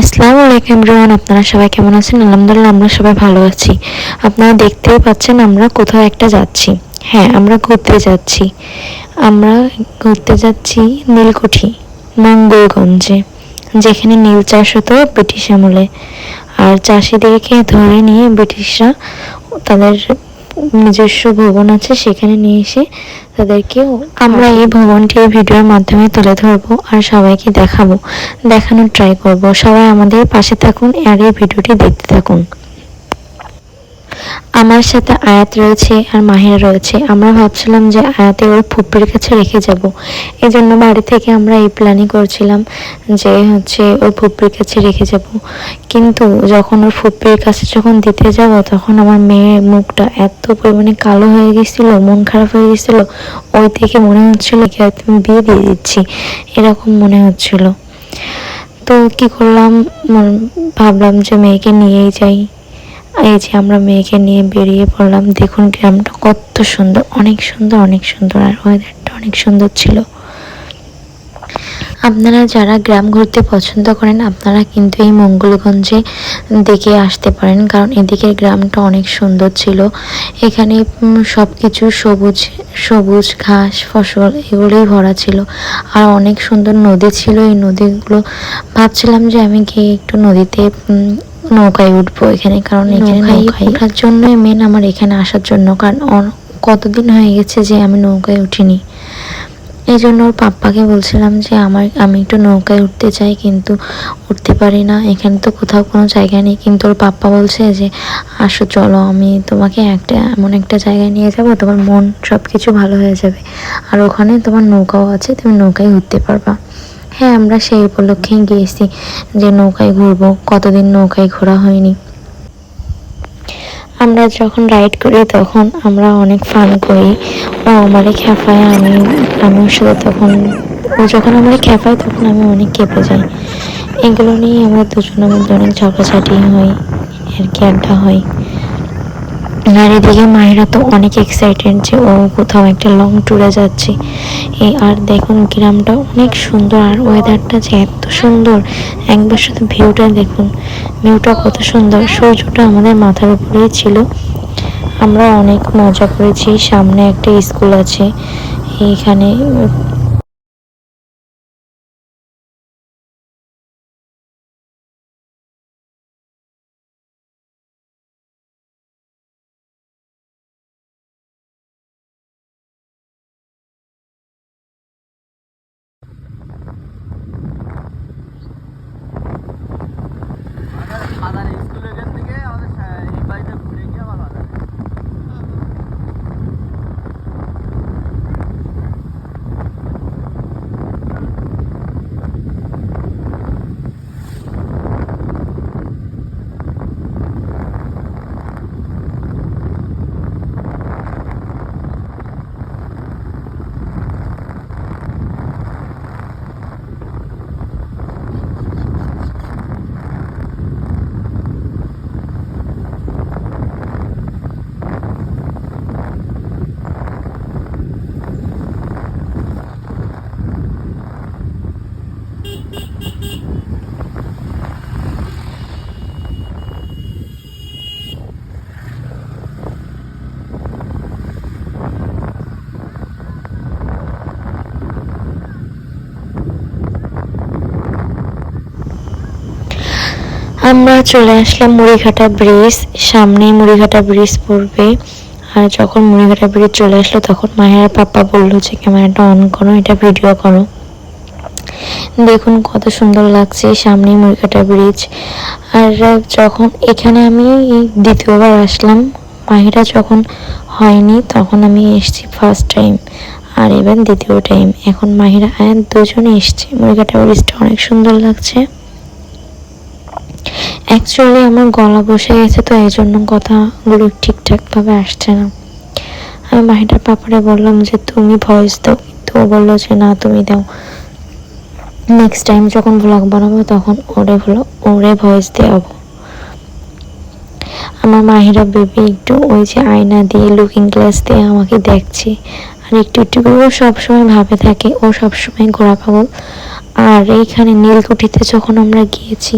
আসসালামু আলাইকুম এভরিওয়ান, আপনারা সবাই কেমন আছেন? আলহামদুলিল্লাহ আমরা সবাই ভালো আছি। আপনারা দেখতেই পাচ্ছেন আমরা কোথাও একটা যাচ্ছি। হ্যাঁ, আমরা ঘুরতে যাচ্ছি। আমরা ঘুরতে যাচ্ছি নীলকুঠি, মঙ্গলগঞ্জে, যেখানে নীল চাষ হতো ব্রিটিশ আমলে। আর চাষিদেরকে ধরে নিয়ে ব্রিটিশরা তাদের নিজস্ব ভবন আছে, সেখানে নিয়ে এসে তাদেরকে আমরা এই ভবনটির ভিডিওর মাধ্যমে তুলে ধরবো আর সবাইকে দেখানোর ট্রাই করব। সবাই আমাদের পাশে থাকুন আর এই ভিডিওটি দেখতে থাকুন। আমার সাথে আয়াত রয়েছে আর মাহিরা রয়েছে। আমরা ভাবছিলাম যে আয়াতে ওর ফুপ্পির কাছে রেখে যাব, এই জন্য বাড়ি থেকে আমরা এই প্ল্যানই করছিলাম যে ওর ফুপ্পির কাছে রেখে যাব। কিন্তু যখন ওর ফুপ্পির কাছে দিতে যাব, তখন আমার মেয়ের মুখটা এত পরিমাণে কালো হয়ে গেছিল, মন খারাপ হয়ে গেছিল। ওই থেকে মনে হচ্ছিল কি তুমি বিয়ে দিয়ে দিচ্ছি, এরকম মনে হচ্ছিল। তো কি করলাম, ভাবলাম যে মেয়েকে নিয়েই যাই। এই যে আমরা মেয়েকে নিয়ে বেরিয়ে পড়লাম। দেখুন গ্রামটা কত সুন্দর, অনেক সুন্দর, অনেক সুন্দর, আর ওয়েদারটা অনেক সুন্দর ছিল। আপনারা যারা গ্রাম ঘুরতে পছন্দ করেন, আপনারা কিন্তু এই মঙ্গলগঞ্জে দেখে আসতে পারেন, কারণ এদিকের গ্রামটা অনেক সুন্দর ছিল। এখানে সব কিছু সবুজ সবুজ ঘাস ফসল এগুলোই ভরা ছিল, আর অনেক সুন্দর নদী ছিল। এই নদীগুলো ভাবছিলাম যে আমি গিয়ে একটু নদীতে নৌকায় উঠবো এখানে, কারণ এখানে নৌকায় ওঠার জন্যই মেন আমার এখানে আসার জন্য, কারণ কতদিন হয়ে গেছে যে আমি নৌকায় উঠিনি। এই জন্য ওর পাপ্পাকে বলছিলাম যে আমি একটু নৌকায় উঠতে চাই, কিন্তু উঠতে পারি না, এখানে তো কোথাও কোনো জায়গা নেই। কিন্তু ওর পাপ্পা বলছে যে আসো চলো, আমি তোমাকে এমন একটা জায়গায় নিয়ে যাব, তোমার মন সব কিছু ভালো হয়ে যাবে, আর ওখানে তোমার নৌকাও আছে, তুমি নৌকায় উঠতে পারবা। হ্যাঁ, আমরা সেই উপলক্ষেই গিয়েছি যে নৌকায় ঘুরবো, কতদিন নৌকায় ঘোরা হয়নি। আমরা যখন রাইড করি তখন আমরা অনেক ফান করি। ও আমারে খেপায়, আমি ওর সাথে তখন, ও যখন আমারে খেপায় তখন আমি অনেক কেঁপে যাই। এগুলো নিয়ে আমরা দুজনের মধ্যে অনেক ঝগড়াঝাটি হয় আর কি, আড্ডা হয়। আর এদিকে মাহিরা তো অনেক এক্সাইটেড যে ও কোথাও একটা লং ট্যুরে যাচ্ছে। আর দেখুন গ্রামটা অনেক সুন্দর, আর ওয়েদারটা যে এত সুন্দর, একবার শুধু ভিউটা দেখুন, ভিউটা কত সুন্দর। সূর্যটা আমাদের মাথার উপরেই ছিল। আমরা অনেক মজা করেছি। সামনে একটা স্কুল আছে, এইখানে আমরা চলে আসলাম মুড়িঘাটা ব্রিজ। সামনেই মুড়িঘাটা ব্রিজ পড়বে। আর যখন মুড়িঘাটা ব্রিজ চলে আসলো, তখন মায়ের পাপা বললো যে ক্যামেরাটা অন করো, এটা ভিডিও করো। দেখুন কত সুন্দর লাগছে সামনেই মুড়িঘাটা ব্রিজ। আর যখন এখানে আমি দ্বিতীয়বার আসলাম, মাহিরা যখন হয়নি তখন আমি এসেছি ফার্স্ট টাইম, আর এবার দ্বিতীয় টাইম। এখন মাহিরা আয়াত দুজনে এসছে। মুড়িঘাটা ব্রিজটা অনেক সুন্দর লাগছে। অ্যাকচুয়ালি আমার গলা বসে গেছে, তো এই জন্য কথাগুলো ঠিকঠাকভাবে আসছে না। আমি মাহিরার পাপারে বললাম যে তুমি ভয়েস দাও, কিন্তু ও বললো যে না তুমি দাও, নেক্সট টাইম যখন ব্লগ বানাবো তখন ওরে ভয়েস দেওয়াবো। আমার মাহিরা বেবি একটু ওই যে আয়না দিয়ে লুকিং গ্লাস দিয়ে আমাকে দেখছে, আর একটু একটু করে ও সবসময় ভাবে থাকে, ও সবসময় ঘোরা পাগল। আর এইখানে নীলকুঠিতে যখন আমরা গিয়েছি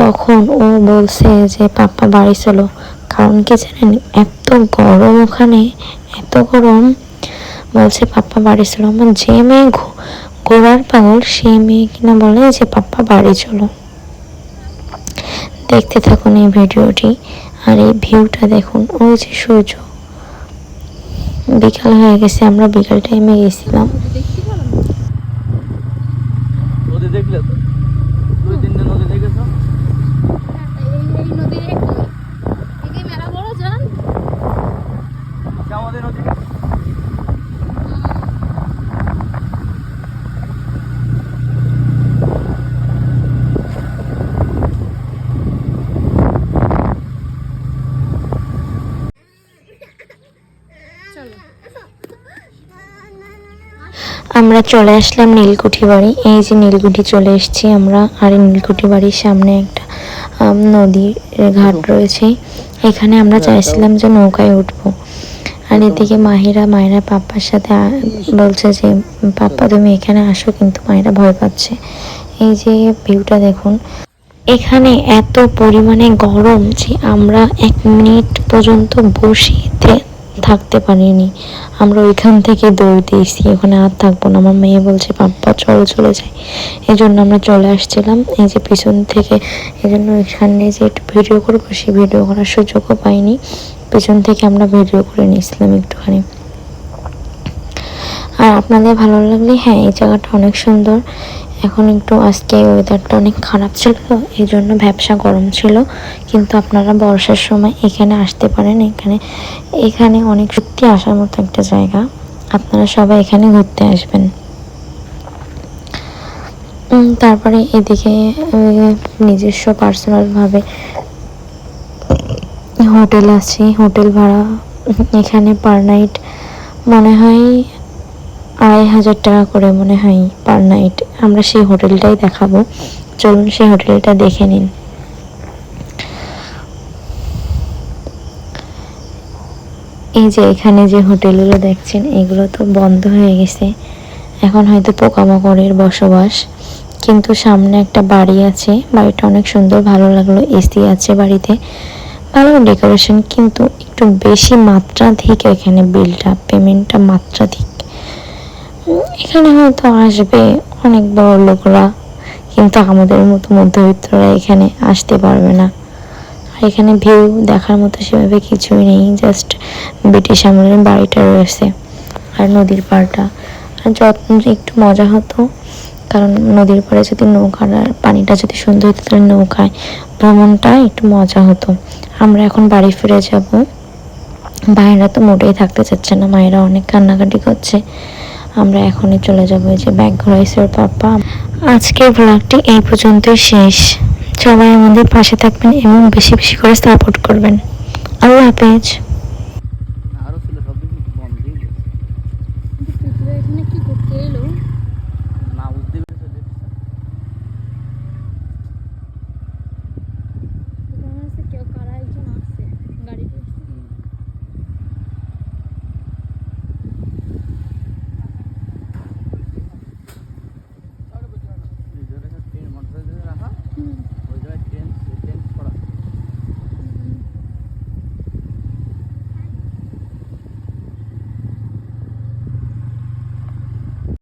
তখন ও বলছে যে পাপ্পা বাড়ি চলো, কারণ কি জানেন এত গরম ওখানে, এত গরম, বলছে পাপ্পা বাড়ি চলো। আমার যে মেয়ে ঘোরার পাগল সেই মেয়ে কিনা বলে যে পাপ্পা বাড়ি চলো। দেখতে থাকুন এই ভিডিওটি, আর এই ভিউটা দেখুন, ওই যে সূর্য, বিকাল হয়ে গেছে, আমরা বিকাল টাইমে গেছিলাম। নদী দেখলে তো দুই তিনটা নদী দেখেছো? এই নদীর এই মেলা বড় জান আমাদের নদী আমরা চলে আসলাম নীলকুঠি বাড়ি। এই যে নীলকুঠি চলে এসেছি আমরা, আর এই নীলকুঠি বাড়ির সামনে একটা নদীর ঘাট রয়েছে। এখানে আমরা চাইছিলাম যে নৌকায় উঠবো, আর এদিকে মায়েরা পাপ্পার সাথে বলছে যে পাপ্পা তুমি এখানে আসো, কিন্তু মায়েরা ভয় পাচ্ছে। এই যে ভিউটা দেখুন, এখানে এত পরিমাণে গরম যে আমরা 1 মিনিট পর্যন্ত বসে থাকতে পারিনি। আমরা ওইখান থেকে দৌড় দিয়েছি, ওখানে আর থাকবো না। আমার মেয়ে বলছে পাপ্পা চলো চলে যাই, এই জন্য আমরা চলে আসছিলাম এই যে পিছন থেকে। এই জন্য এখানে যে একটু ভিডিও করবো, সেই ভিডিও করার সুযোগও পাইনি। পিছন থেকে আমরা ভিডিও করে নিয়েছিলাম একটুখানি। আর আপনাদের ভালো লাগলে, হ্যাঁ এই জায়গাটা অনেক সুন্দর। এখন একটু আজকে ওয়েদারটা অনেক খারাপ ছিল তো, এই জন্য ভ্যাপসা গরম ছিল, কিন্তু আপনারা বর্ষার সময় এখানে আসতে পারেন। এখানে অনেক সত্যি আসার মতো একটা জায়গা, আপনারা সবাই এখানে ঘুরতে আসবেন। তারপরে এদিকে নিজস্ব পার্সোনালভাবে হোটেল আছে, হোটেল ভাড়া এখানে পার নাইট মনে হয় 2,500 টাকা করে মনে হয় পার নাইট। আমরা সেই হোটেলটাই দেখাবো, চলুন সেই হোটেলটা দেখে নিন। এই যে এখানে যে হোটেলগুলো দেখছেন, এগুলো তো বন্ধ হয়ে গেছে, এখন হয়তো পোকামাকড়ের বসবাস। কিন্তু সামনে একটা বাড়ি আছে, বাড়িটা অনেক সুন্দর, ভালো লাগলো। এসি আছে বাড়িতে, ভালো ডেকোরেশন, কিন্তু একটু বেশি মাত্রাধিক এখানে বিলটা, পেমেন্টটা মাত্রাধিক। এখানে হয়তো আসবে অনেক বড় লোকরা, কিন্তু আমাদের মতো মধ্যবিত্তরা এখানে আসতে পারবে না। আর এখানে ভিউ দেখার মতো সেভাবে কিছুই নেই, জাস্ট ব্রিটিশ আমলের বাড়িটা রয়েছে আর নদীর পাড়টা। আর একটু মজা হতো, কারণ নদীর পাড়ে যদি নৌকার পানিটা যদি সুন্দর হতো, তাহলে নৌকায় ভ্রমণটা একটু মজা হতো। আমরা এখন বাড়ি ফিরে যাব। ভাইয়েরা তো মোটেই থাকতে চাচ্ছে না, মায়েরা অনেক কান্নাকাটি করছে। আমরা এখনই চলে যাবো, এই যে ব্যাগ ঘোরাইছে ওর পাপা। আজকের ব্লগটি এই পর্যন্তই শেষ। সবাই আমাদের পাশে থাকবেন এবং বেশি বেশি করে সাপোর্ট করবেন। আল্লাহ হাফেজ।